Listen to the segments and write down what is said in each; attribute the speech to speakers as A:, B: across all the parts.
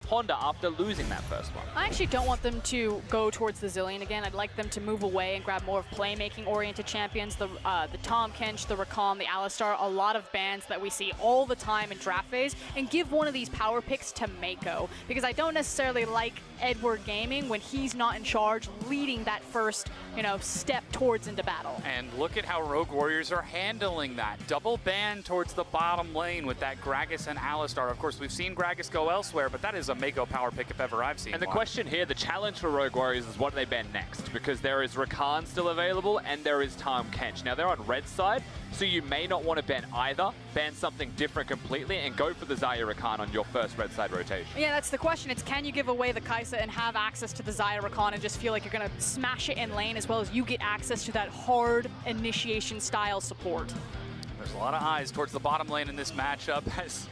A: ponder after losing that first one.
B: I actually don't want them to go towards the Zillion again. I'd like them to move away and grab more of playmaking-oriented champions. The Tahm Kench, the Rakan, the Alistar, a lot of bans that we see all the time in draft phase, and give one of these power picks to Mako. Because I don't necessarily like Edward Gaming when he's not in charge, leading that first, step towards into battle.
C: And look at how Rogue Warriors are handling that. Double ban towards the bottom lane with that Gragas and Alistar. Of course, we've seen Gragas go elsewhere, but that is a Mako power pick if ever I've seen
A: And the
C: one.
A: question here, the challenge for Rogue Warriors is what do they ban next? Because there is Rakan still available and there is Tahm Kench. Now they're on red side, so you may not want to ban either. Ban something different completely and go for the Xayah Rakan on your first red side rotation.
B: Yeah, that's the question. It's can you give away the Kai'Sa and have access to the Xayah Rakan and just feel like you're going to smash it in lane as well as you get access to that hard initiation style support.
C: There's a lot of eyes towards the bottom lane in this matchup. As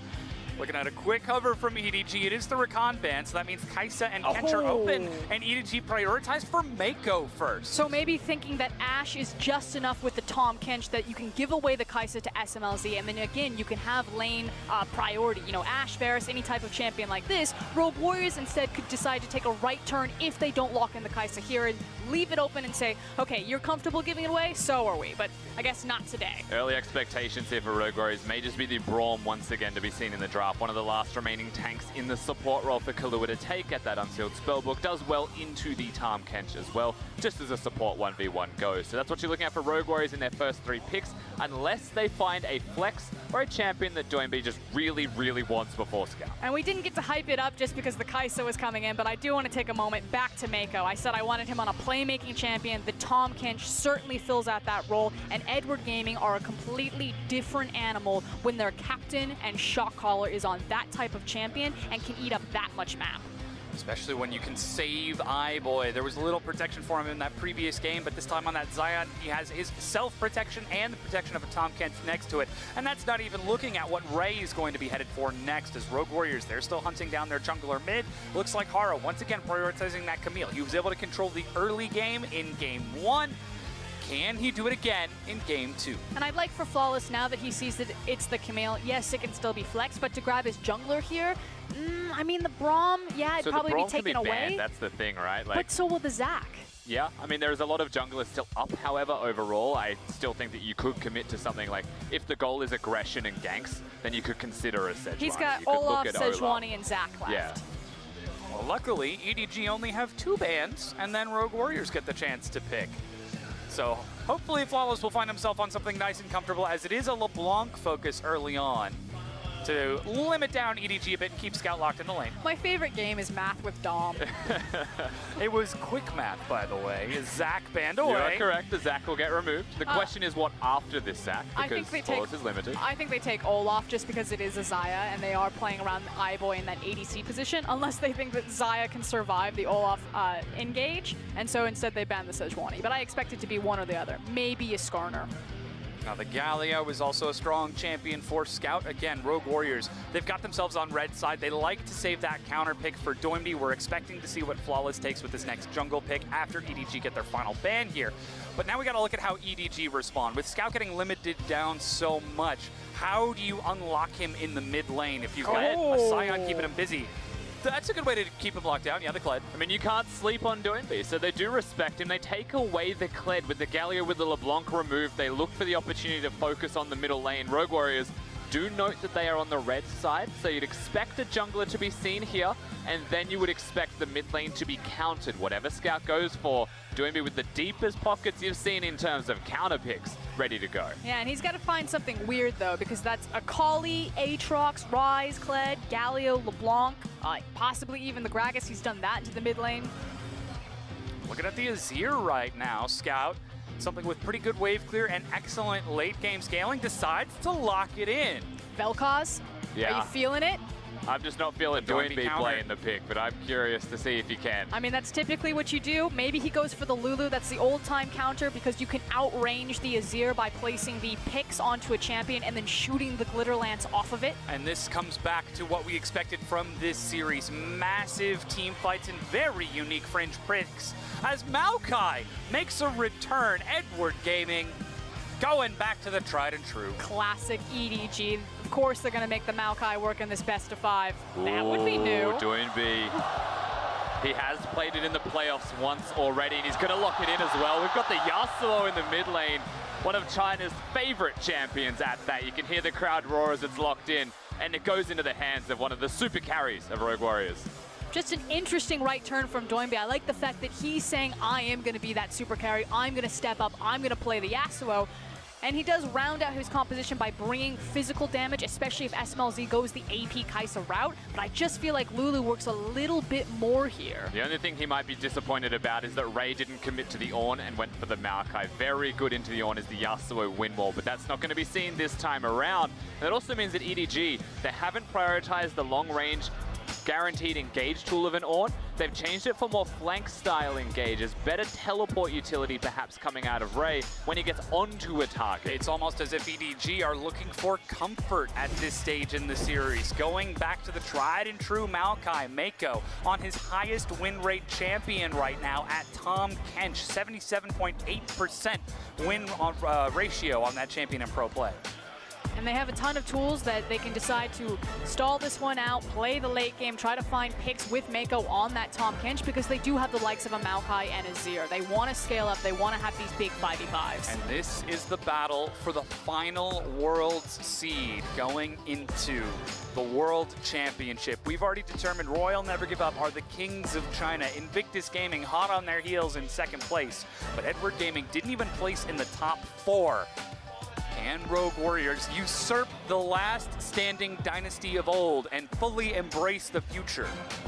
C: looking at a quick hover from EDG, it is the Rakan ban, so that means Kai'Sa and Kench are open, and EDG prioritized for Mako first.
B: So maybe thinking that Ashe is just enough with the Tahm Kench that you can give away the Kai'Sa to SMLZ, and then again, you can have lane priority. Ashe, Varus, any type of champion like this. Rogue Warriors instead could decide to take a right turn if they don't lock in the Kai'Sa here and leave it open and say, okay, you're comfortable giving it away, so are we, but I guess not today.
A: Early expectations here for Rogue Warriors may just be the Braum once again to be seen in the draft. One of the last remaining tanks in the support role for Kahlua to take at that Unsealed Spellbook. Does well into the Tahm Kench as well, just as a support 1v1 goes. So that's what you're looking at for Rogue Warriors in their first 3 picks, unless they find a flex or a champion that Doinb just really, really wants before Scout.
B: And we didn't get to hype it up just because the Kai'Sa was coming in, but I do want to take a moment back to Mako. I said I wanted him on a playmaking champion. The Tahm Kench certainly fills out that role, and Edward Gaming are a completely different animal when their captain and shot caller is on that type of champion and can eat up that much map.
C: Especially when you can save iBoy. There was little protection for him in that previous game, but this time on that Xayah, he has his self-protection and the protection of a Tahm Kench next to it. And that's not even looking at what Ray is going to be headed for next as Rogue Warriors. They're still hunting down their jungler mid. Looks like Hara, once again, prioritizing that Camille. He was able to control the early game in game 1. Can he do it again in game 2?
B: And I'd like for Flawless, now that he sees that it's the Camille, yes, it can still be flexed, but to grab his jungler here, I mean, the Braum, yeah, it'd probably be taken away.
A: That's the thing, right?
B: But so will the Zac.
A: Yeah, I mean, there's a lot of junglers still up, however, overall. I still think that you could commit to something like, if the goal is aggression and ganks, then you could consider a Sejuani.
B: He's got Olaf, Sejuani, and Zac left.
A: Yeah.
C: Well, luckily, EDG only have 2 bans, and then Rogue Warriors get the chance to pick. So hopefully Flawless will find himself on something nice and comfortable, as it is a LeBlanc focus early on to limit down EDG a bit and keep Scout locked in the lane.
B: My favorite game is math with Dom.
C: It was quick math, by the way. Is Zac banned away?
A: You are correct. The Zac will get removed. The question is what after this Zac,
B: I
A: because
B: think
A: Flawless is limited.
B: I think they take Olaf just because it is a Xayah, and they are playing around iBoy in that ADC position, unless they think that Xayah can survive the Olaf engage, and so instead they ban the Sejuani. But I expect it to be one or the other. Maybe a Skarner.
C: Now the Gallia was also a strong champion for Scout. Again, Rogue Warriors, they've got themselves on red side. They like to save that counter pick for Doinb. We're expecting to see what Flawless takes with this next jungle pick after EDG get their final ban here. But now we gotta look at how EDG respond. With Scout getting limited down so much, how do you unlock him in the mid lane if you've got a Scion keeping him busy? That's a good way to keep him locked down. Yeah, the Kled.
A: I mean, you can't sleep on Doinb, so they do respect him. They take away the Kled with the Gallia with the LeBlanc removed. They look for the opportunity to focus on the middle lane. Rogue Warriors do note that they are on the red side, so you'd expect a jungler to be seen here, and then you would expect the mid lane to be countered. Whatever Scout goes for, Doinb with the deepest pockets you've seen in terms of counter picks, ready to go.
B: Yeah, and he's got to find something weird, though, because that's Akali, Aatrox, Ryze, Kled, Galio, LeBlanc, possibly even the Gragas. He's done that into the mid lane.
C: Looking at the Azir right now, Scout, something with pretty good wave clear and excellent late game scaling, decides to lock it in.
B: Vel'Koz,
A: Yeah.
B: are you feeling it?
A: I'm just not feeling
C: Doinb
A: Doinb
C: counter.
A: playing the pick, but I'm curious to see if he can.
B: I mean, that's typically what you do. Maybe he goes for the Lulu. That's the old-time counter because you can outrange the Azir by placing the picks onto a champion and then shooting the Glitter Lance off of it.
C: And this comes back to what we expected from this series. Massive team fights and very unique fringe picks. As Maokai makes a return, Edward Gaming going back to the tried and true.
B: Classic EDG. Of course they're going to make the Maokai work in this best of 5. That would be new.
A: Doinby. He has played it in the playoffs once already, and he's going to lock it in as well. We've got the Yasuo in the mid lane, one of China's favorite champions at that. You can hear the crowd roar as it's locked in, and it goes into the hands of one of the super carries of Rogue Warriors.
B: Just an interesting right turn from Doinby. I like the fact that he's saying, I am going to be that super carry. I'm going to step up. I'm going to play the Yasuo. And he does round out his composition by bringing physical damage, especially if SMLZ goes the AP Kai'Sa route. But I just feel like Lulu works a little bit more here.
A: The only thing he might be disappointed about is that Ray didn't commit to the Ornn and went for the Maokai. Very good into the Ornn is the Yasuo win wall, but that's not going to be seen this time around. And that also means that EDG, they haven't prioritized the long range guaranteed engage tool of an Ornn. They've changed it for more flank style engages, better teleport utility perhaps coming out of Ray when he gets onto a target.
C: It's almost as if EDG are looking for comfort at this stage in the series, going back to the tried and true Maokai, Mako, on his highest win rate champion right now at Tahm Kench, 77.8% win ratio on that champion in pro play.
B: And they have a ton of tools that they can decide to stall this one out, play the late game, try to find picks with Mako on that Tahm Kench, because they do have the likes of a Maokai and a Zir. They want to scale up. They want to have these big 5v5s.
C: And this is the battle for the final Worlds seed going into the World Championship. We've already determined Royal Never Give Up are the kings of China. Invictus Gaming hot on their heels in second place, but Edward Gaming didn't even place in the top 4. And Rogue Warriors usurp the last standing dynasty of old and fully embrace the future.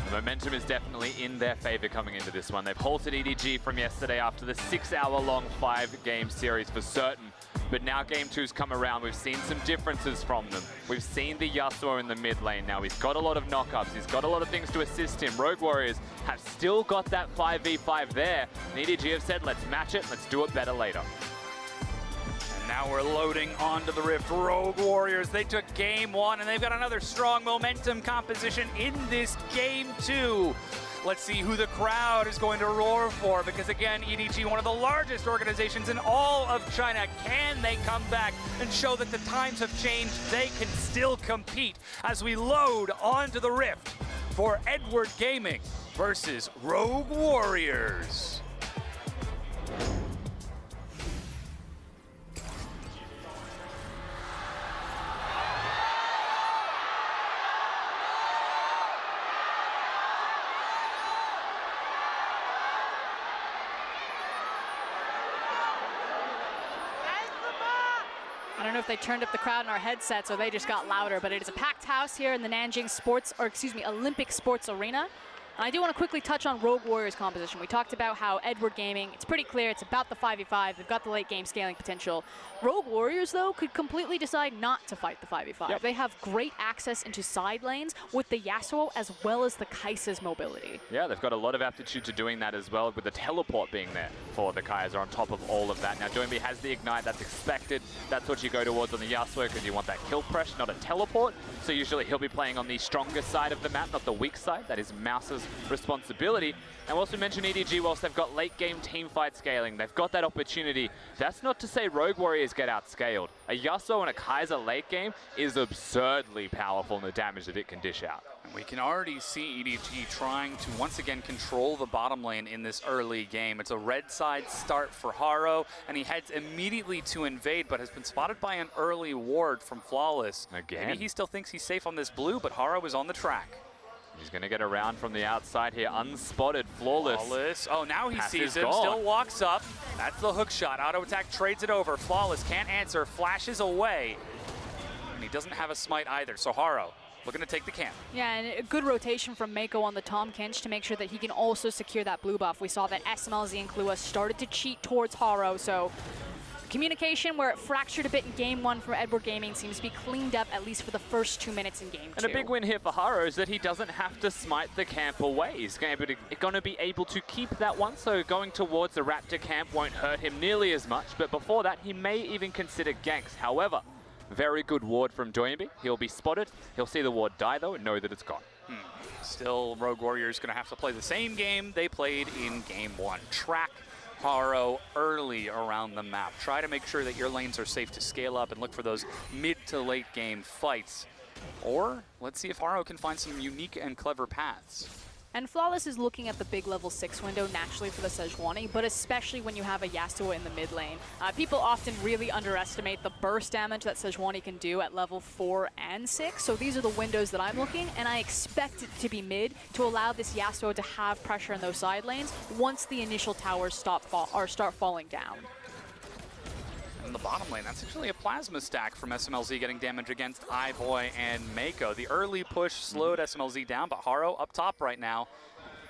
A: The momentum is definitely in their favor coming into this one. They've halted EDG from yesterday after the 6-hour-long 5-game series for certain. But now Game 2's come around. We've seen some differences from them. We've seen the Yasuo in the mid lane now. He's got a lot of knockups. He's got a lot of things to assist him. Rogue Warriors have still got that 5v5 there. And EDG have said, let's match it. Let's do it better later.
C: Now we're loading onto the Rift. Rogue Warriors, they took Game 1, and they've got another strong momentum composition in this Game 2. Let's see who the crowd is going to roar for, because again, EDG, one of the largest organizations in all of China. Can they come back and show that the times have changed? They can still compete as we load onto the Rift for Edward Gaming versus Rogue Warriors.
B: I don't know if they turned up the crowd in our headsets or they just got louder, but it is a packed house here in the Nanjing Olympic Sports Arena. And I do want to quickly touch on Rogue Warriors composition. We talked about how Edward Gaming, it's pretty clear, it's about the 5v5. They've got the late game scaling potential. Rogue Warriors, though, could completely decide not to fight the 5v5. Yep. They have great access into side lanes with the Yasuo as well as the Kai'Sa's mobility.
A: Yeah, they've got a lot of aptitude to doing that as well, with the teleport being there for the Kai'Sa on top of all of that. Now, Doinby has the Ignite, that's expected. That's what you go towards on the Yasuo, because you want that kill pressure, not a teleport. So usually he'll be playing on the stronger side of the map, not the weak side. That is Mouse's responsibility. And we also mentioned EDG, whilst they've got late game team fight scaling, they've got that opportunity. That's not to say Rogue Warriors get outscaled. A Yasuo and a Kai'Sa late game is absurdly powerful in the damage that it can dish out.
C: And we can already see EDG trying to once again control the bottom lane in this early game. It's a red side start for Haro, and he heads immediately to invade, but has been spotted by an early ward from Flawless.
A: Again.
C: Maybe he still thinks he's safe on this blue, but Haro is on the track.
A: He's going to get around from the outside here, unspotted, Flawless.
C: Oh, now he
A: Pass
C: sees
A: is
C: him,
A: gone.
C: still walks up. That's the hook shot. Auto attack trades it over. Flawless can't answer, flashes away. And he doesn't have a smite either, so Haro looking to take the camp.
B: Yeah, and a good rotation from Mako on the Tahm Kench to make sure that he can also secure that blue buff. We saw that SMLZ and Klua started to cheat towards Haro, so communication, where it fractured a bit in Game 1 for Edward Gaming, seems to be cleaned up at least for the first 2 minutes in Game 2.
A: And a big win here for Haro is that he doesn't have to smite the camp away. He's going to be able to keep that one, so going towards the Raptor camp won't hurt him nearly as much. But before that, he may even consider ganks. However, very good ward from Doinby. He'll be spotted. He'll see the ward die, though, and know that it's gone.
C: Still, Rogue Warriors going to have to play the same game they played in Game 1. Track Haro early around the map. Try to make sure that your lanes are safe to scale up and look for those mid to late game fights. Or let's see if Haro can find some unique and clever paths.
B: And Flawless is looking at the big level 6 window naturally for the Sejuani, but especially when you have a Yasuo in the mid lane. People often really underestimate the burst damage that Sejuani can do at level 4 and 6, so these are the windows that I'm looking, and I expect it to be mid to allow this Yasuo to have pressure in those side lanes once the initial towers start falling down.
C: In the bottom lane, that's actually a plasma stack from SMLZ getting damage against iBoy and Mako. The early push slowed SMLZ down, but Haro up top right now.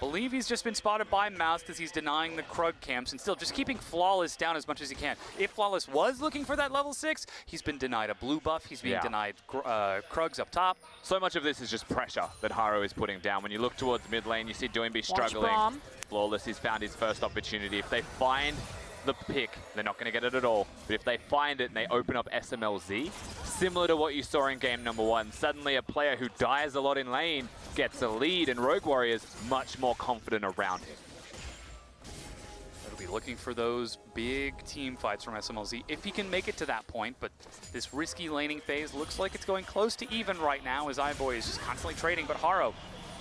C: Believe he's just been spotted by Mouse as he's denying the Krug camps and still just keeping Flawless down as much as he can. If Flawless was looking for that level 6, he's been denied a blue buff, he's being denied Krugs up top.
A: So much of this is just pressure that Haro is putting down. When you look towards mid lane, you see Doinby struggling. Flawless, he's found his first opportunity. If they find the pick, they're not going to get it at all. But if they find it and they open up SMLZ, similar to what you saw in game number 1, suddenly a player who dies a lot in lane gets a lead, and Rogue Warriors much more confident around him.
C: They'll be looking for those big team fights from SMLZ if he can make it to that point, but this risky laning phase looks like it's going close to even right now as iBoy is just constantly trading, but Haro,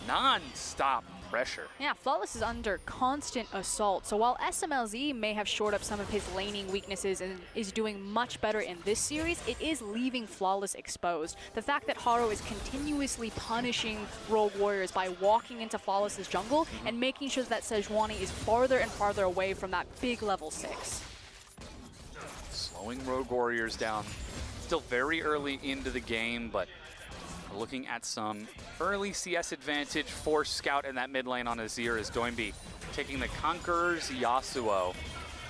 C: non-stop pressure.
B: Yeah, Flawless is under constant assault. So while SMLZ may have shored up some of his laning weaknesses and is doing much better in this series, it is leaving Flawless exposed. The fact that Haro is continuously punishing Rogue Warriors by walking into Flawless's jungle and making sure that Sejuani is farther and farther away from that big level 6.
C: Slowing Rogue Warriors down. Still very early into the game, but looking at some early CS advantage for Scout in that mid lane on Azir as Doinby taking the Conqueror's Yasuo.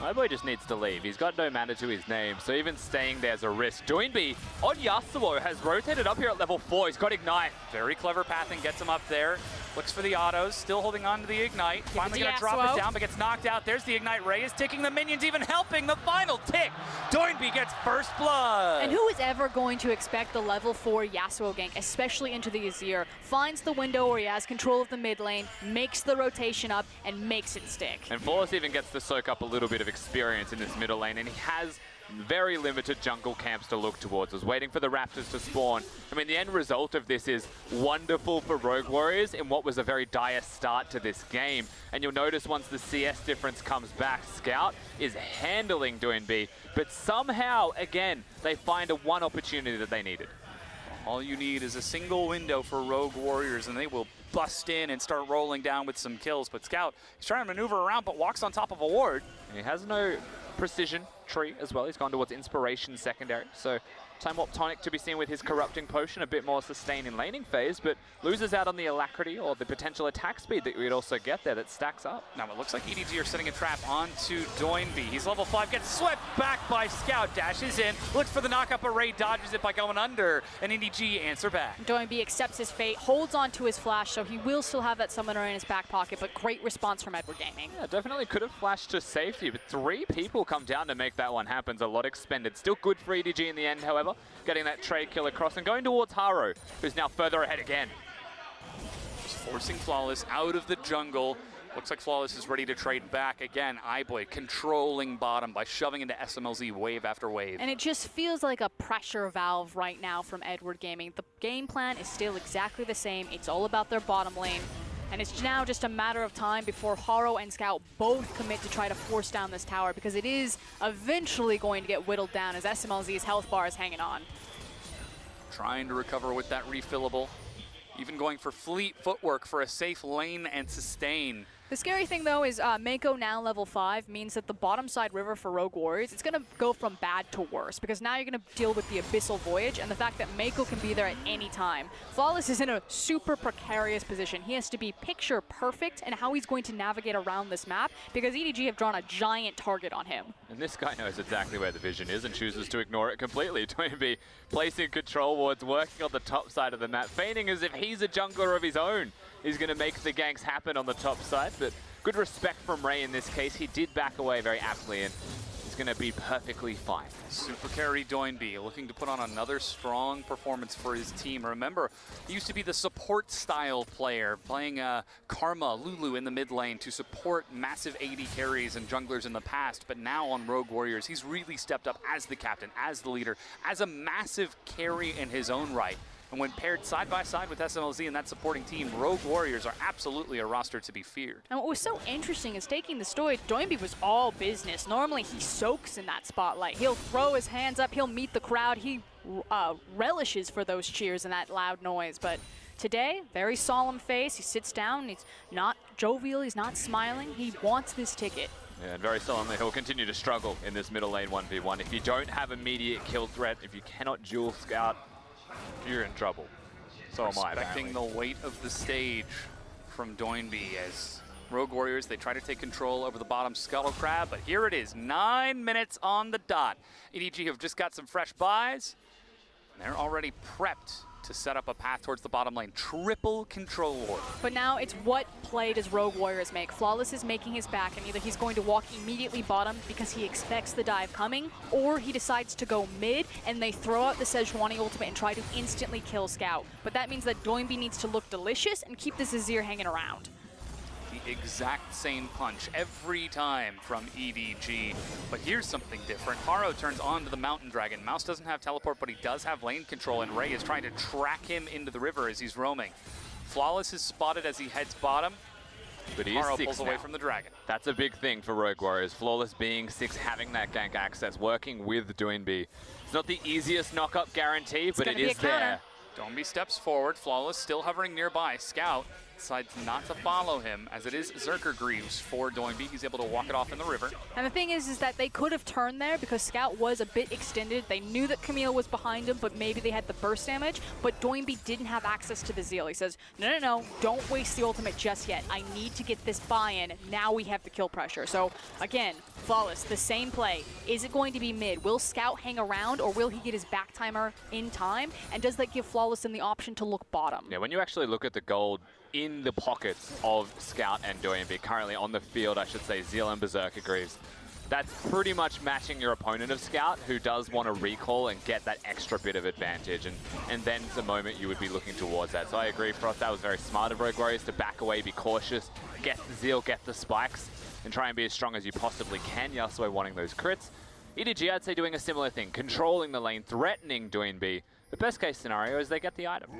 A: iBoy just needs to leave. He's got no mana to his name, so even staying there's a risk. Doinby on Yasuo has rotated up here at level 4. He's got Ignite.
C: Very clever pathing, gets him up there. Looks for the autos, still holding on to the Ignite. Finally gonna drop it down, but gets knocked out. There's the Ignite Ray, is ticking the minions, even helping the final tick. Doinby gets first blood.
B: And who is ever going to expect the level 4 Yasuo gank, especially into the Azir, finds the window where he has control of the mid lane, makes the rotation up, and makes it stick.
A: And Flawless even gets to soak up a little bit of experience in this middle lane, and he has very limited jungle camps to look towards. Was waiting for the Raptors to spawn. I mean, the end result of this is wonderful for Rogue Warriors in what was a very dire start to this game. And you'll notice once the CS difference comes back, Scout is handling Doinby, but somehow, again, they find a one opportunity that they needed.
C: All you need is a single window for Rogue Warriors, and they will bust in and start rolling down with some kills. But Scout, he's trying to maneuver around, but walks on top of a ward.
A: And he has no precision tree as well. He's gone towards Inspiration secondary. So Time Warp Tonic to be seen with his Corrupting Potion, a bit more sustain in laning phase, but loses out on the alacrity or the potential attack speed that we'd also get there that stacks up.
C: Now it looks like EDG are setting a trap onto Doinby. He's level 5, gets swept back by Scout, dashes in, looks for the knockup array, dodges it by going under, and EDG answer back.
B: Doinby accepts his fate, holds on to his flash, so he will still have that summoner in his back pocket, but great response from Edward Gaming.
A: Yeah, definitely could have flashed to safety, but 3 people come down to make that one happen. A lot expended. Still good for EDG in the end, however, getting that trade kill across and going towards Haro, who's now further ahead again.
C: Just forcing Flawless out of the jungle. Looks like Flawless is ready to trade back again. iBoy controlling bottom by shoving into SMLZ wave after wave.
B: And it just feels like a pressure valve right now from Edward Gaming. The game plan is still exactly the same. It's all about their bottom lane. And it's now just a matter of time before Haro and Scout both commit to try to force down this tower, because it is eventually going to get whittled down as SMLZ's health bar is hanging on.
C: Trying to recover with that refillable. Even going for fleet footwork for a safe lane and sustain.
B: The scary thing, though, is Mako now level 5 means that the bottom side river for Rogue Warriors, it's going to go from bad to worse, because now you're going to deal with the Abyssal Voyage and the fact that Mako can be there at any time. Flawless is in a super precarious position. He has to be picture perfect in how he's going to navigate around this map, because EDG have drawn a giant target on him.
A: And this guy knows exactly where the vision is and chooses to ignore it completely. Doinby placing control wards, working on the top side of the map, feigning as if he's a jungler of his own. He's going to make the ganks happen on the top side, but good respect from Ray in this case. He did back away very aptly, and he's is going to be perfectly fine.
C: Super carry Doinby looking to put on another strong performance for his team. Remember, he used to be the support style player, playing Karma, Lulu in the mid lane to support massive AD carries and junglers in the past. But now on Rogue Warriors, he's really stepped up as the captain, as the leader, as a massive carry in his own right. And when paired side by side with SMLZ and that supporting team, Rogue Warriors are absolutely a roster to be feared.
B: And what was so interesting is taking the story, Doinby was all business. Normally he soaks in that spotlight. He'll throw his hands up, he'll meet the crowd, he relishes for those cheers and that loud noise. But today, very solemn face, he sits down, he's not jovial, he's not smiling, he wants this ticket.
A: Yeah, and very solemnly, he'll continue to struggle in this middle lane 1v1. If you don't have immediate kill threat, if you cannot dual scout, you're in trouble. So am I.
C: Respecting the weight of the stage from Doinby as Rogue Warriors, they try to take control over the bottom Scuttle Crab, but here it is, 9 minutes on the dot. EDG have just got some fresh buys, and they're already prepped to set up a path towards the bottom lane. Triple control ward.
B: But now it's what play does Rogue Warriors make? Flawless is making his back, and either he's going to walk immediately bottom because he expects the dive coming, or he decides to go mid and they throw out the Sejuani ultimate and try to instantly kill Scout. But that means that Doinby needs to look delicious and keep this Azir hanging around.
C: The exact same punch every time from EDG. But here's something different. Haro turns on to the Mountain Dragon. Mouse doesn't have teleport, but he does have lane control, and Ray is trying to track him into the river as he's roaming. Flawless is spotted as he heads bottom,
A: but he
C: Haro
A: is 6
C: pulls
A: now.
C: away from the Dragon.
A: That's a big thing for Rogue Warriors. Flawless being 6, having that gank access, working with Doinby. It's not the easiest knock-up guarantee, but it is there.
C: Doinby steps forward, Flawless still hovering nearby. Scout decides not to follow him, as it is Zerker Greaves for Doinby. He's able to walk it off in the river.
B: And the thing is that they could have turned there because Scout was a bit extended. They knew that Camille was behind him, but maybe they had the burst damage. But Doinby didn't have access to the Zeal. He says, no, don't waste the ultimate just yet. I need to get this buy-in. Now we have the kill pressure. So again, Flawless, the same play. Is it going to be mid? Will Scout hang around, or will he get his back timer in time? And does that give Flawless then the option to look bottom?
A: Yeah, when you actually look at the gold in the pockets of Scout and Doinby, currently on the field, I should say, Zeal and Berserker Greaves, that's pretty much matching your opponent of Scout, who does want to recall and get that extra bit of advantage, and then the moment you would be looking towards that. So I agree, Frost, that was very smart of Rogue Warriors to back away, be cautious, get the Zeal, get the spikes, and try and be as strong as you possibly can. Yasuo wanting those crits. EDG, I'd say, doing a similar thing, controlling the lane, threatening Doinby. The best case scenario is they get the item.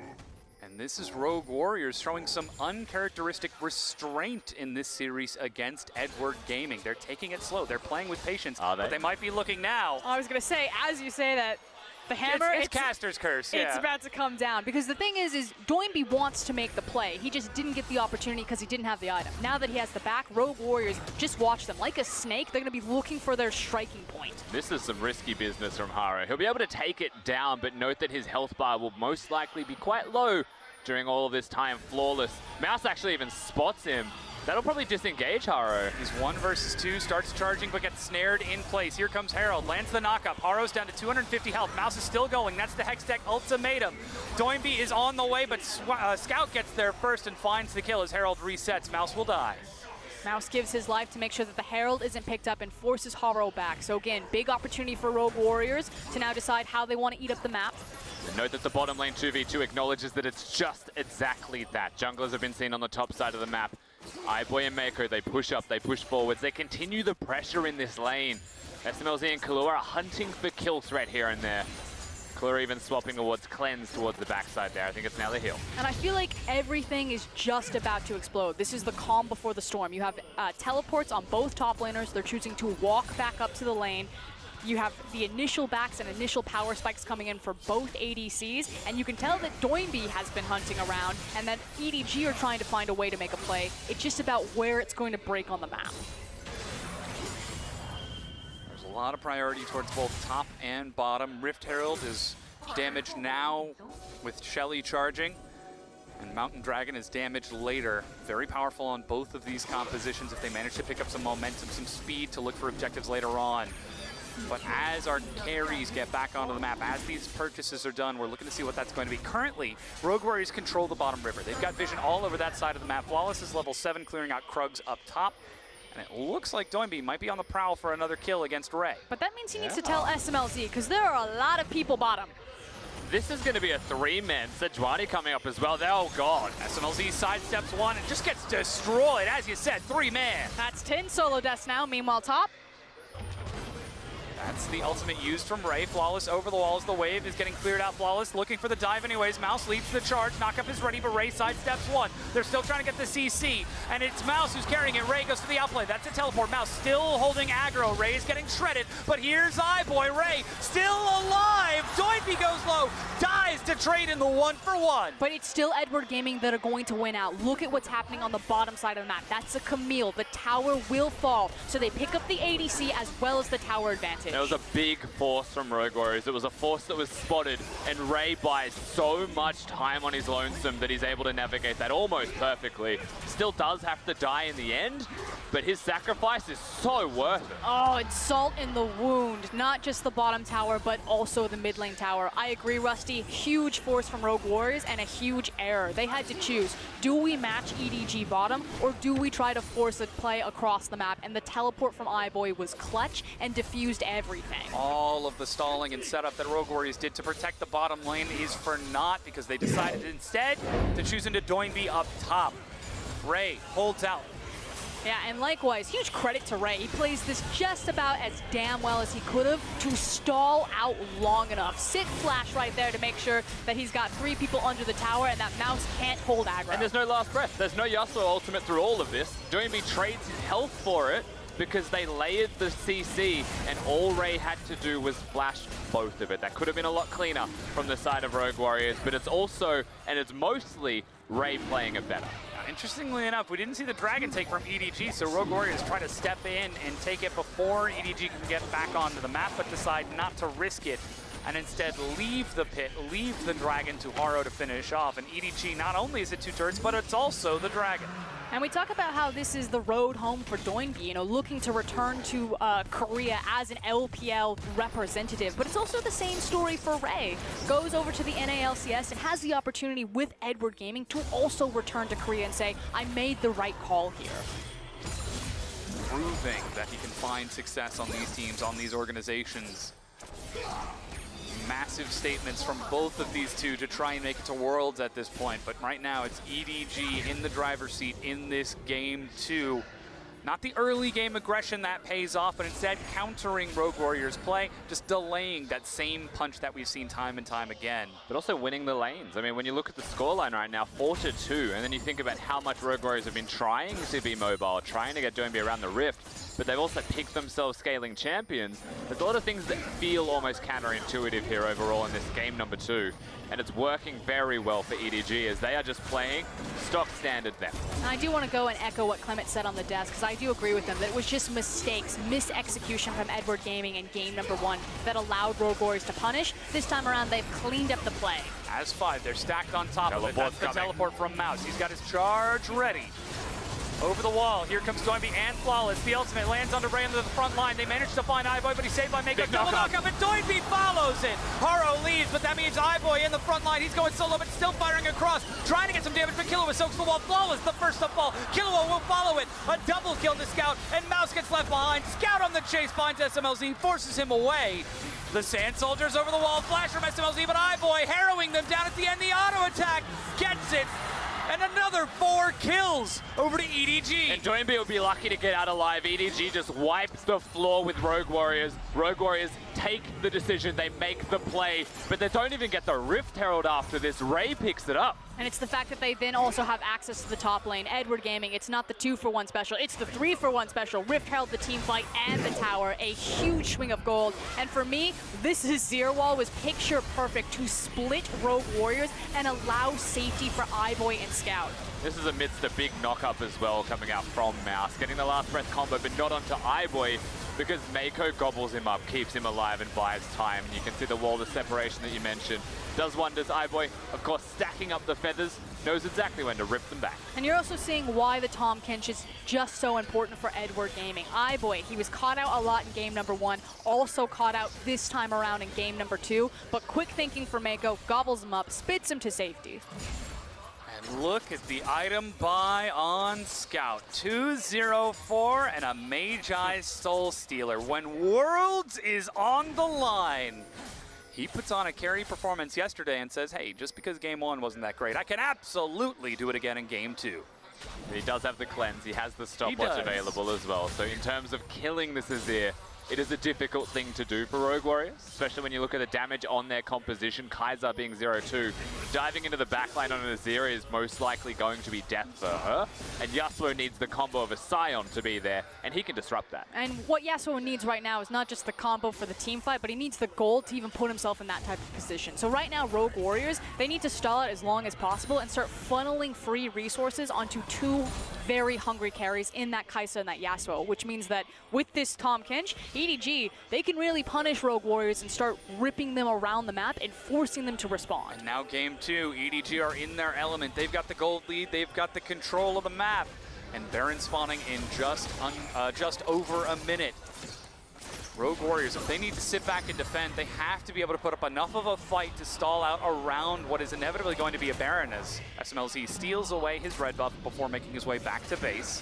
C: And this is Rogue Warriors showing some uncharacteristic restraint in this series against Edward Gaming. They're taking it slow. They're playing with patience, but they might be looking now.
B: I was going to say, as you say that, the hammer,
C: it's Caster's curse, yeah.
B: It's about to come down. Because the thing is Doinby wants to make the play. He just didn't get the opportunity because he didn't have the item. Now that he has the back, Rogue Warriors, just watch them. Like a snake, they're going to be looking for their striking point.
A: This is some risky business from Haro. He'll be able to take it down, but note that his health bar will most likely be quite low during all of this time. Flawless. Mouse actually even spots him. That'll probably disengage Haro.
C: He's 1 versus 2, starts charging, but gets snared in place. Here comes Herald, lands the knockup. Haro's down to 250 health. Mouse is still going. That's the Hextech ultimatum. Doinby is on the way, but Scout gets there first and finds the kill as Herald resets. Mouse will die.
B: Mouse gives his life to make sure that the Herald isn't picked up and forces Haro back. So again, big opportunity for Rogue Warriors to now decide how they want to eat up the map.
A: Note that the bottom lane 2v2 acknowledges that it's just exactly that. Junglers have been seen on the top side of the map. iBoy and Mako, they push up, they push forwards, they continue the pressure in this lane. SMLZ and Kahlua are hunting for kill threat here and there. Kahlua even swapping towards Cleanse towards the backside there. I think it's now the heal.
B: And I feel like everything is just about to explode. This is the calm before the storm. You have teleports on both top laners. They're choosing to walk back up to the lane. You have the initial backs and initial power spikes coming in for both ADCs, and you can tell that Doinby has been hunting around and that EDG are trying to find a way to make a play. It's just about where it's going to break on the map.
C: There's a lot of priority towards both top and bottom. Rift Herald is damaged now with Shelly charging, and Mountain Dragon is damaged later. Very powerful on both of these compositions if they manage to pick up some momentum, some speed to look for objectives later on. But as our carries get back onto the map, as these purchases are done, we're looking to see what that's going to be. Currently, Rogue Warriors control the bottom river. They've got vision all over that side of the map. Flawless is level 7, clearing out Krugs up top. And it looks like Doinby might be on the prowl for another kill against Ray.
B: But that means he needs to tell SMLZ, because there are a lot of people bottom.
A: This is going to be a 3-man. Sejuani coming up as well. Oh, God.
C: SMLZ sidesteps one and just gets destroyed. As you said, 3-man.
B: That's 10 solo deaths now. Meanwhile, top.
C: That's the ultimate used from Ray. Flawless over the walls. The wave is getting cleared out. Flawless looking for the dive anyways. Mouse leads the charge. Knockup is ready, but Ray sidesteps one. They're still trying to get the CC, and it's Mouse who's carrying it. Ray goes to the outplay. That's a teleport. Mouse still holding aggro. Ray is getting shredded, but here's iBoy. Ray still alive. Doinby goes low. Dies to trade in the 1-for-1.
B: But it's still Edward Gaming that are going to win out. Look at what's happening on the bottom side of the map. That's a Camille. The tower will fall, so they pick up the ADC as well as the tower advantage.
A: It was a big force from Rogue Warriors. It was a force that was spotted, and Ray buys so much time on his lonesome that he's able to navigate that almost perfectly. Still does have to die in the end, but his sacrifice is so worth it.
B: Oh, it's salt in the wound. Not just the bottom tower, but also the mid lane tower. I agree, Rusty. Huge force from Rogue Warriors and a huge error. They had to choose. Do we match EDG bottom, or do we try to force a play across the map? And the teleport from iBoy was clutch and diffused everything.
C: All of the stalling and setup that Rogue Warriors did to protect the bottom lane is for naught, because they decided instead to choose into Doinby up top. Ray holds out.
B: Yeah, and likewise, huge credit to Ray. He plays this just about as damn well as he could have to stall out long enough. Sit flash right there to make sure that he's got 3 people under the tower and that Mouse can't hold aggro.
A: And there's no last breath. There's no Yasuo ultimate through all of this. Doinby trades his health for it, because they layered the CC, and all Ray had to do was flash both of it. That could have been a lot cleaner from the side of Rogue Warriors, but it's also, and it's mostly, Ray playing it better.
C: Interestingly enough, we didn't see the Dragon take from EDG, so Rogue Warriors try to step in and take it before EDG can get back onto the map, but decide not to risk it, and instead leave the pit, leave the Dragon to Haro to finish off. And EDG, not only is it 2 turrets, but it's also the Dragon.
B: And we talk about how this is the road home for Doinby, you know, looking to return to Korea as an LPL representative. But it's also the same story for Ray. Goes over to the NALCS and has the opportunity with Edward Gaming to also return to Korea and say, I made the right call here.
C: Proving that he can find success on these teams, on these organizations. Massive statements from both of these two to try and make it to Worlds at this point, but right now it's EDG in the driver's seat in this game too. Not the early game aggression that pays off, but instead countering Rogue Warriors' play, just delaying that same punch that we've seen time and time again.
A: But also winning the lanes. I mean, when you look at the scoreline right now, 4-2, and then you think about how much Rogue Warriors have been trying to be mobile, trying to get Doinby around the rift, but they've also picked themselves scaling champions. There's a lot of things that feel almost counterintuitive here overall in this game number 2. And it's working very well for EDG as they are just playing stock standard them.
B: And I do want to go and echo what Clement said on the desk, because I do agree with them that it was just mistakes, mis-execution from Edward Gaming in game number 1 that allowed Rogue Warriors to punish. This time around, they've cleaned up the play.
C: As 5, they're stacked on top of it. That's the teleport from Mouse. He's got his charge ready. Over the wall, here comes Doinby and Flawless. The ultimate lands on Ray into the front line. They manage to find iBoy, but he's saved by Mako. Double knockup, and Doinby follows it. Haro leaves, but that means iBoy in the front line. He's going solo, but still firing across. Trying to get some damage, but Killua soaks the wall. Flawless, the first to fall. Killua will follow it. A double kill to Scout, and Mouse gets left behind. Scout on the chase finds SMLZ, forces him away. The Sand Soldiers over the wall, flash from SMLZ, but iBoy harrowing them down at the end. The auto attack gets it. And another 4 kills over to EDG.
A: And Doinby will be lucky to get out alive. EDG just wipes the floor with Rogue Warriors. Rogue Warriors take the decision, they make the play, but they don't even get the Rift Herald after this. Ray picks it up.
B: And it's the fact that they then also have access to the top lane. Edward Gaming, it's not the 2-for-1 special, it's the 3-for-1 special. Rift Herald, the team fight, and the tower. A huge swing of gold. And for me, this is Zerwall was picture perfect to split Rogue Warriors and allow safety for iBoy and Scout.
A: This is amidst a big knock-up as well coming out from Mouse. Getting the last breath combo, but not onto iBoy, because Mako gobbles him up, keeps him alive, and buys time. And you can see the wall of separation that you mentioned. Does wonders. iBoy, of course, stacking up the feathers, knows exactly when to rip them back.
B: And you're also seeing why the Tahm Kench is just so important for Edward Gaming. iBoy, he was caught out a lot in game number 1, also caught out this time around in game number 2, but quick thinking for Mako, gobbles him up, spits him to safety.
C: Look at the item buy on Scout. 204 and a Magi Soul Stealer. When Worlds is on the line, he puts on a carry performance yesterday and says, hey, just because game 1 wasn't that great, I can absolutely do it again in game 2.
A: He does have the cleanse, he has the stopwatch available as well. So in terms of killing this Azir, it is a difficult thing to do for Rogue Warriors, especially when you look at the damage on their composition. Kaiser being 0-2, diving into the backline on an Azir is most likely going to be death for her. And Yasuo needs the combo of a Scion to be there, and he can disrupt that.
B: And what Yasuo needs right now is not just the combo for the team fight, but he needs the gold to even put himself in that type of position. So right now, Rogue Warriors, they need to stall it as long as possible and start funneling free resources onto 2 very hungry carries in that Kai'Sa and that Yasuo, which means that with this Tahm Kench, EDG, they can really punish Rogue Warriors and start ripping them around the map and forcing them to respond.
C: And now game 2, EDG are in their element. They've got the gold lead, they've got the control of the map, and Baron spawning in just over a minute. Rogue Warriors, if they need to sit back and defend, they have to be able to put up enough of a fight to stall out around what is inevitably going to be a Baron as SMLZ steals away his red buff before making his way back to base.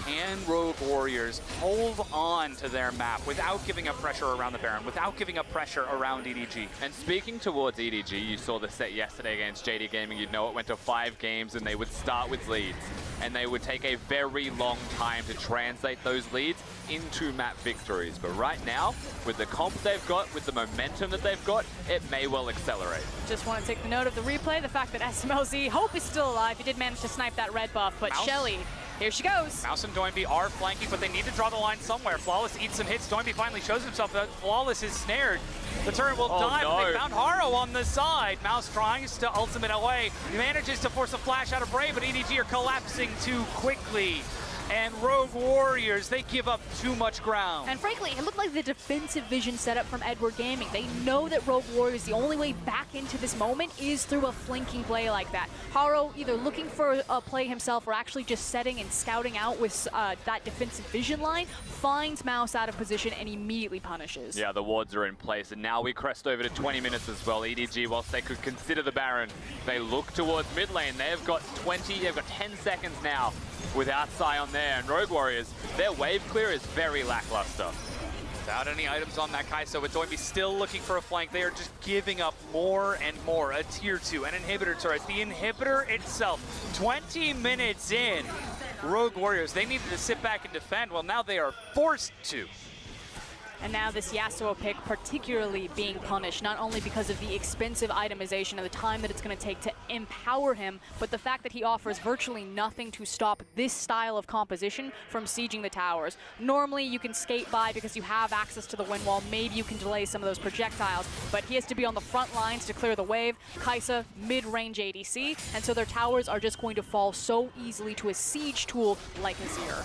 C: Can Rogue Warriors hold on to their map without giving up pressure around the Baron, without giving up pressure around EDG?
A: And speaking towards EDG, you saw the set yesterday against JD Gaming. You'd know it went to 5 games and they would start with leads. And they would take a very long time to translate those leads into map victories. But right now, with the comp they've got, with the momentum that they've got, it may well accelerate.
B: Just want to take the note of the replay, the fact that SMLZ, Hope is still alive. He did manage to snipe that red buff, but
C: Mouse.
B: Shelly, here she goes.
C: Mouse and Doinby are flanking, but they need to draw the line somewhere. Flawless eats some hits. Doinby finally shows himself that Flawless is snared. The turret will die, but they found Haro on the side. Mouse tries to ultimate away. He manages to force a flash out of Brave, but EDG are collapsing too quickly. And Rogue Warriors, they give up too much ground.
B: And frankly, it looked like the defensive vision setup from Edward Gaming. They know that Rogue Warriors, the only way back into this moment is through a flanking play like that. Haro either looking for a play himself or actually just setting and scouting out with that defensive vision line, finds Mouse out of position and immediately punishes.
A: Yeah, the wards are in place, and now we crest over to 20 minutes as well. EDG, whilst they could consider the Baron, they look towards mid lane. They've got 10 seconds now without Scion there, and Rogue Warriors, their wave clear is very lackluster.
C: Without any items on that Kai'Sa, with Doinby still looking for a flank, they are just giving up more and more. A tier 2, an inhibitor turret. The inhibitor itself, 20 minutes in, Rogue Warriors, they needed to sit back and defend. Well, now they are forced to.
B: And now this Yasuo pick particularly being punished, not only because of the expensive itemization and the time that it's going to take to empower him, but the fact that he offers virtually nothing to stop this style of composition from sieging the towers. Normally you can skate by because you have access to the wind wall, maybe you can delay some of those projectiles, but he has to be on the front lines to clear the wave. Kai'Sa, mid-range ADC, and so their towers are just going to fall so easily to a siege tool like Azir.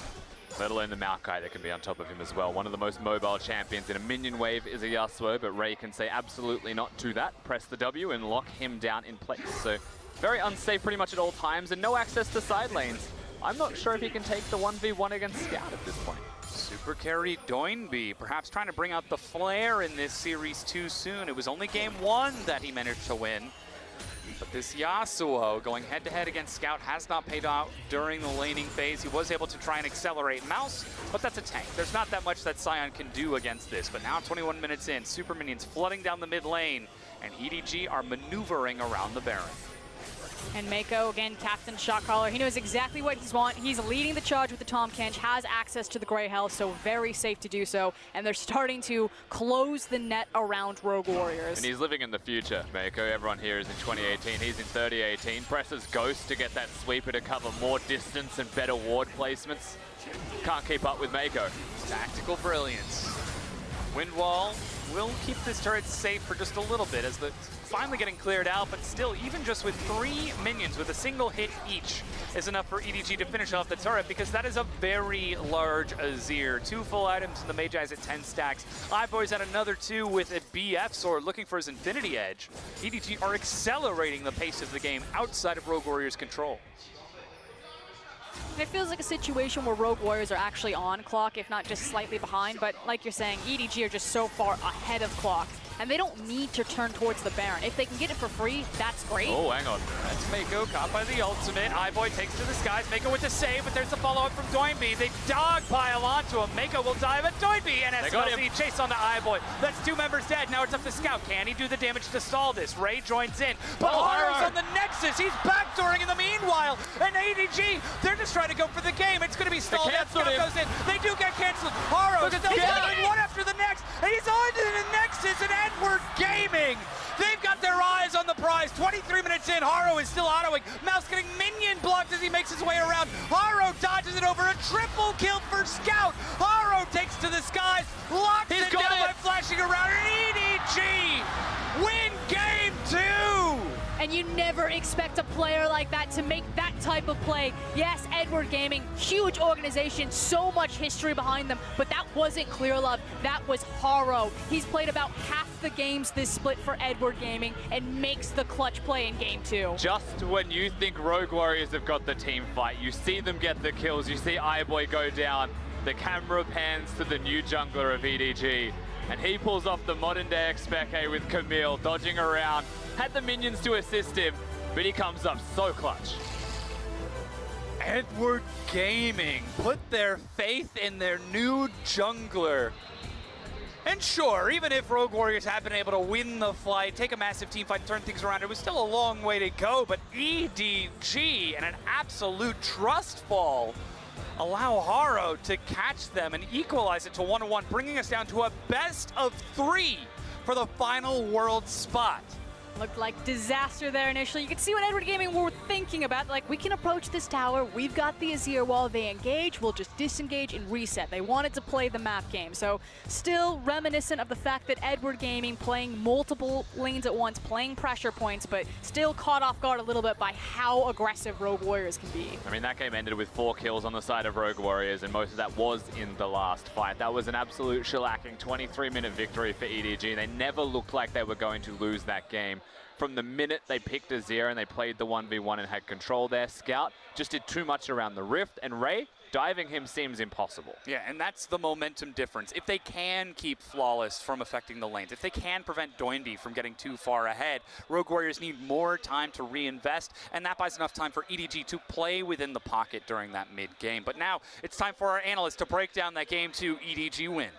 A: Let alone the Maokai that can be on top of him as well. One of the most mobile champions in a minion wave is a Yasuo, but Ray can say absolutely not to that. Press the W and lock him down in place. So very unsafe pretty much at all times, and no access to side lanes. I'm not sure if he can take the 1v1 against Scout at this point.
C: Super carry Doinby, perhaps trying to bring out the flare in this series too soon. It was only game 1 that he managed to win. But this Yasuo going head-to-head against Scout has not paid out during the laning phase. He was able to try and accelerate Mouse, but that's a tank. There's not that much that Scion can do against this. But now 21 minutes in, super minions flooding down the mid lane, and EDG are maneuvering around the Baron.
B: And Mako, again, captain shot caller. He knows exactly what he's want. He's leading the charge with the Tahm Kench, has access to the Grey Hell, so very safe to do so. And they're starting to close the net around Rogue Warriors.
A: And he's living in the future, Mako. Everyone here is in 2018. He's in 3018. Presses Ghost to get that sweeper to cover more distance and better ward placements. Can't keep up with Mako.
C: Tactical brilliance. Wind wall will keep this turret safe for just a little bit as it's finally getting cleared out, but still, even just with 3 minions with a single hit each is enough for EDG to finish off the turret, because that is a very large Azir. 2 full items and the Magi's at 10 stacks. iBoy's at another 2 with a BF sword looking for his Infinity Edge. EDG are accelerating the pace of the game outside of Rogue Warriors' control.
B: It feels like a situation where Rogue Warriors are actually on clock, if not just slightly behind, but like you're saying, EDG are just so far ahead of clock and they don't need to turn towards the Baron. If they can get it for free, that's great.
A: Oh, hang on.
C: That's Mako caught by the ultimate. iBoy takes to the skies. Mako with the save, but there's the follow-up from Doinby. They dogpile onto him. Mako will dive at Doinby, and SLC chase on the iBoy. That's 2 members dead. Now it's up to Scout. Can he do the damage to stall this? Ray joins in, but Haro's on the Nexus. He's backdooring in the meanwhile, and EDG, they're just trying to go for the game. It's going to be stalled out. Scout goes in. They do get canceled. Haro still following one after the next, and he's on to the Nexus, and Edward Gaming. They've got their eyes on the prize. 23 minutes in, Haro is still autoing. Mouse getting minion blocked as he makes his way around. Haro dodges it over. A triple kill for Scout. Haro takes to the skies, locks it down by flashing around, and EDG win game 2.
B: And you never expect a player like that to make that type of play. Yes, Edward Gaming, huge organization, so much history behind them, but that wasn't Clear Love, that was Haro. He's played about half the games this split for Edward Gaming and makes the clutch play in game 2.
A: Just when you think Rogue Warriors have got the team fight, you see them get the kills, you see iBoy go down, the camera pans to the new jungler of EDG, and he pulls off the modern day Expeke with Camille, dodging around, had the minions to assist him, but he comes up so clutch.
C: Edward Gaming put their faith in their new jungler. And sure, even if Rogue Warriors have been able to win the fight, take a massive team fight, turn things around, it was still a long way to go, but EDG and an absolute trust fall allow Haro to catch them and equalize it to 1-1, bringing us down to a best of 3 for the final world spot.
B: Looked like disaster there initially. You can see what Edward Gaming were thinking about. Like, we can approach this tower. We've got the Azir wall. They engage. We'll just disengage and reset. They wanted to play the map game. So still reminiscent of the fact that Edward Gaming playing multiple lanes at once, playing pressure points, but still caught off guard a little bit by how aggressive Rogue Warriors can be.
A: I mean, that game ended with 4 kills on the side of Rogue Warriors, and most of that was in the last fight. That was an absolute shellacking 23-minute victory for EDG. They never looked like they were going to lose that game. From the minute they picked Azir and they played the 1v1 and had control there, Scout just did too much around the rift, and Ray, diving him seems impossible.
C: Yeah, and that's the momentum difference. If they can keep Flawless from affecting the lanes, if they can prevent Doinby from getting too far ahead, Rogue Warriors need more time to reinvest, and that buys enough time for EDG to play within the pocket during that mid-game. But now it's time for our analysts to break down that Game 2 EDG win.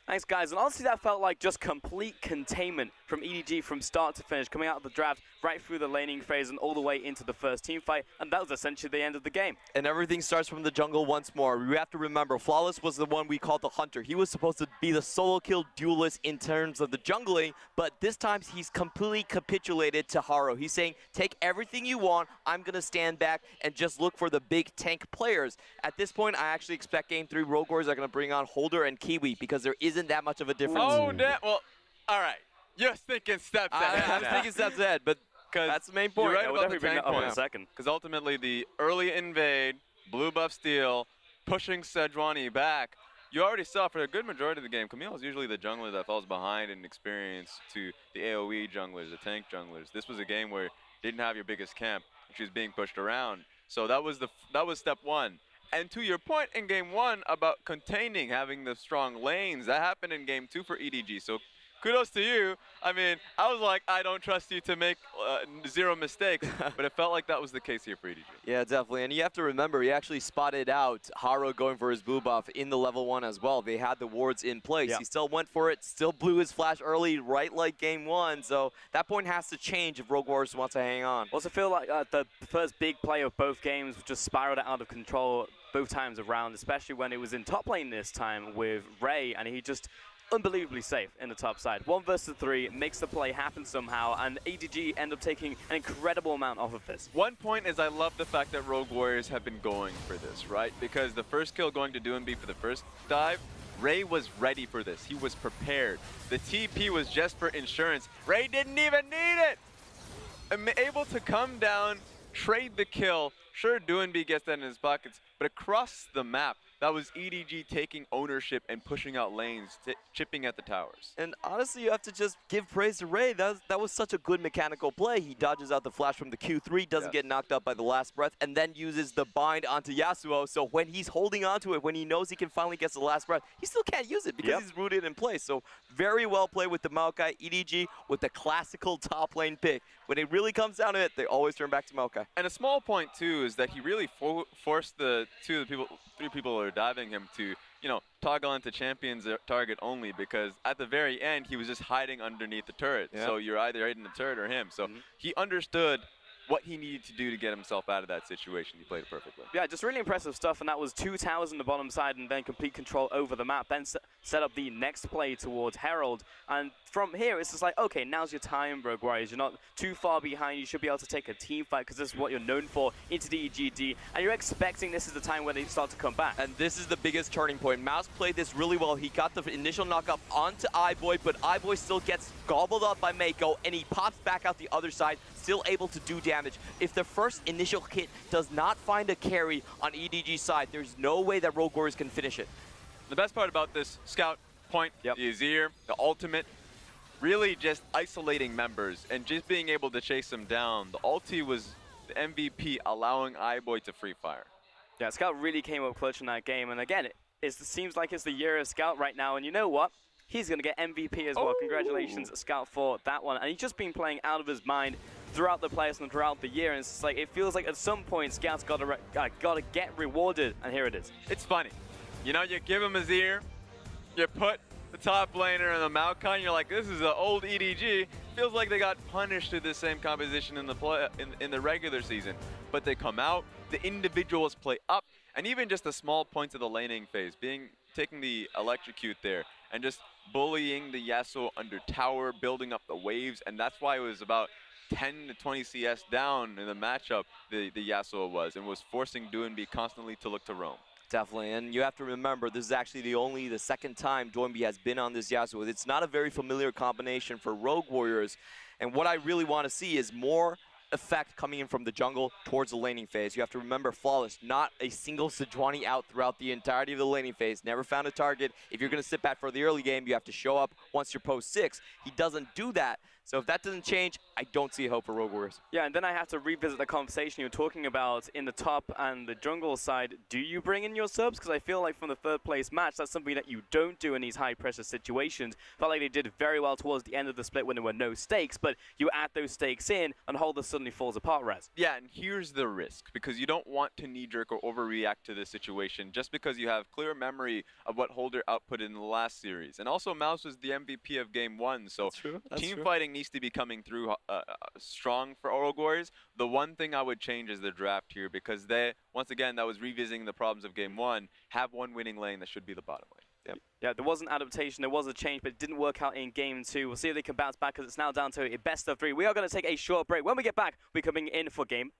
D: Thanks, guys. And honestly, that felt like just complete containment from EDG from start to finish, coming out of the draft, right through the laning phase and all the way into the first team fight. And that was essentially the end of the game.
E: And everything starts from the jungle once more. We have to remember, Flawless was the one we called the Hunter. He was supposed to be the solo kill duelist in terms of the jungling, but this time he's completely capitulated to Haro. He's saying, take everything you want, I'm going to stand back and just look for the big tank players. At this point, I actually expect Game 3 Rogue Warriors are going to bring on Holder and Kiwi because there isn't that much of a difference.
F: Oh, well, all right. You're thinking steps ahead.
E: I'm thinking steps ahead, but that's the main point.
F: You're right
D: Yeah,
F: about
D: we'll
F: the tank
D: definitely bring that up in
F: point.
D: a second.
F: Because ultimately, the early invade, blue buff steal, pushing Sejuani back, you already saw for a good majority of the game, Camille is usually the jungler that falls behind in experience to the AoE junglers, the tank junglers. This was a game where you didn't have your biggest camp, which was being pushed around. So that was step 1. And to your point in Game 1 about containing, having the strong lanes, that happened in Game 2 for EDG. So kudos to you. I mean, I was like, I don't trust you to make 0 mistakes, but it felt like that was the case here for EDG.
E: Yeah, definitely. And you have to remember, he actually spotted out Haro going for his blue buff in the level 1 as well. They had the wards in place.
D: Yeah.
E: He still went for it, still blew his flash early, right like Game 1. So that point has to change if Rogue Warriors wants to hang on.
D: Also feel like the first big play of both games just spiraled out of control both times around, especially when it was in top lane this time with Ray, and he just unbelievably safe in the top side. 1 versus 3 makes the play happen somehow, and EDG end up taking an incredible amount off of this.
F: One point is I love the fact that Rogue Warriors have been going for this, right? Because the first kill going to Doinby for the first dive, Ray was ready for this. He was prepared. The TP was just for insurance. Ray didn't even need it! Able to come down, trade the kill. Sure, Doinby gets that in his pockets, but across the map, that was EDG taking ownership and pushing out lanes, chipping at the towers.
E: And honestly, you have to just give praise to Ray. That was such a good mechanical play. He dodges out the flash from the Q3, doesn't get knocked up by the last breath, and then uses the bind onto Yasuo. So when he's holding onto it, when he knows he can finally get the last breath, he still can't use it because he's rooted in place. So very well played with the Maokai. EDG with the classical top lane pick. When it really comes down to it, they always turn back to Maokai.
F: And a small point, too, is that he really forced the three people who are diving him to, you know, toggle into champions target only, because at the very end, he was just hiding underneath the turret. So you're either hiding the turret or him. So he understood what he needed to do to get himself out of that situation. He played it perfectly.
D: Yeah, just really impressive stuff, and that was 2 towers on the bottom side and then complete control over the map. Then set up the next play towards Herald, and from here it's just like, okay, now's your time, Rogue Warriors. You're not too far behind. You should be able to take a team fight because this is what you're known for into the EGD, and you're expecting this is the time when they start to come back.
E: And this is the biggest turning point. Mouse played this really well. He got the initial knockup onto iBoy, but iBoy still gets gobbled up by Mako, and he pops back out the other side, still able to do damage. If the first initial hit does not find a carry on EDG's side, there's no way that Rogue Warriors can finish it.
F: The best part about this Scout point, the Azir, the ultimate, really just isolating members and just being able to chase them down. The ulti was the MVP, allowing iBoy to free fire.
D: Yeah, Scout really came up clutch in that game, and again, it seems like it's the year of Scout right now, and you know what? He's going to get MVP as well. Congratulations, Scout, for that one. And he's just been playing out of his mind throughout the playoffs and throughout the year. And it's like, it feels like at some point, Scout's got to get rewarded. And here it is.
F: It's funny. You know, you give him his ear, you put the top laner in the Maokai, and you're like, this is an old EDG. Feels like they got punished to the same composition in the in the regular season. But they come out, the individuals play up, and even just the small points of the laning phase, taking the electrocute there, and just bullying the Yasuo under tower, building up the waves, and that's why it was about 10 to 20 CS down in the matchup, the Yasuo was, and was forcing Doinby constantly to look to roam.
E: Definitely, and you have to remember, this is actually the second time Doinby has been on this Yasuo. It's not a very familiar combination for Rogue Warriors, and what I really want to see is more effect coming in from the jungle towards the laning phase. You have to remember, Flawless, not a single Sejuani out throughout the entirety of the laning phase. Never found a target. If you're going to sit back for the early game, you have to show up once you're post 6. He doesn't do that. So if that doesn't change, I don't see hope for Rogue Warriors.
D: Yeah, and then I have to revisit the conversation you were talking about in the top and the jungle side. Do you bring in your subs? Because I feel like from the third place match, that's something that you don't do in these high pressure situations. Felt like they did very well towards the end of the split when there were no stakes, but you add those stakes in and Holder suddenly falls apart, Raz.
F: Yeah, and here's the risk, because you don't want to knee-jerk or overreact to this situation just because you have clear memory of what Holder output in the last series. And also, Mouse was the MVP of Game 1, so team fighting needs to be coming through strong for Rogue Warriors. The one thing I would change is the draft here, because they, once again, that was revisiting the problems of Game 1, have one winning lane that should be the bottom lane.
D: Yeah, there was an adaptation, there was a change, but it didn't work out in Game 2. We'll see if they can bounce back, because it's now down to a best of 3. We are going to take a short break. When we get back, we're coming in for Game